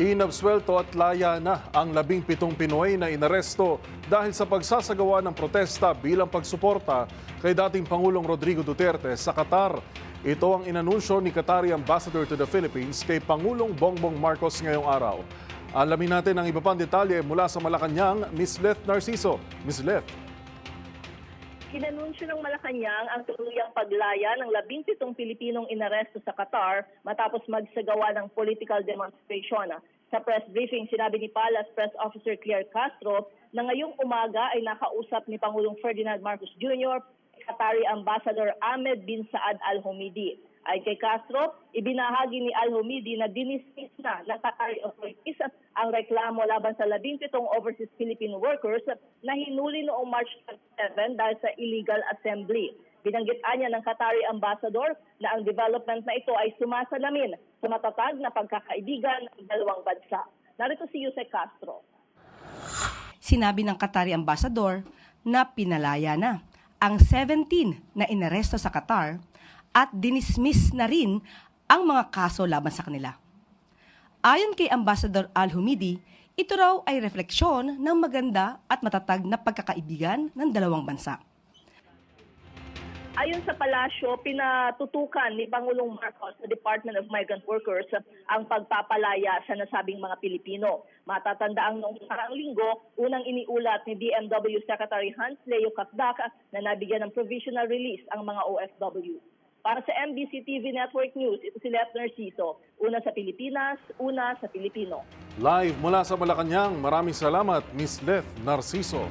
Inabswelto at laya na ang 17 Pinoy na inaresto dahil sa pagsasagawa ng protesta bilang pagsuporta kay dating Pangulong Rodrigo Duterte sa Qatar. Ito ang inanunsyo ni Qatari Ambassador to the Philippines kay Pangulong Bongbong Marcos ngayong araw. Alamin natin ang iba pang detalye mula sa Malacanang, Ms. Leth Narciso. Ms. Leth. Inanunsyo ng Malacanang ang tuluyang paglaya ng 17 Pilipinong inaresto sa Qatar matapos magsagawa ng political demonstration. Sa press briefing, sinabi ni Palace Press Officer Claire Castro na ngayong umaga ay nakausap ni Pangulong Ferdinand Marcos Jr. Qatari Ambassador Ahmed bin Saad Al Humidi. Ay kay Castro, ibinahagi ni Al Humidi na dinismiss na ng Qatari authorities ang reklamo laban sa 17 overseas Philippine workers na hinuli noong March 27 dahil sa illegal assembly. Binanggitan niya ng Qatari Ambassador na ang development na ito ay sumasalamin sa matatag na pagkakaibigan ng dalawang bansa. Narito si Jose Castro. Sinabi ng Qatari Ambassador na pinalaya na ang 17 na inaresto sa Qatar at dinismiss na rin ang mga kaso laban sa kanila. Ayon kay Ambassador Al Humidi, ito raw ay refleksyon ng maganda at matatag na pagkakaibigan ng dalawang bansa. Ayon sa palasyo, pinatutukan ni Pangulong Marcos sa Department of Migrant Workers ang pagpapalaya sa nasabing mga Pilipino. Matatanda ang noong nakaraang linggo, unang iniulat ni DMW Secretary Hans Leo Kakdak na nabigyan ng provisional release ang mga OFW. Para sa MBC TV Network News, ito si Leth Narciso. Una sa Pilipinas, una sa Pilipino. Live mula sa Malacanang, maraming salamat, Ms. Leth Narciso.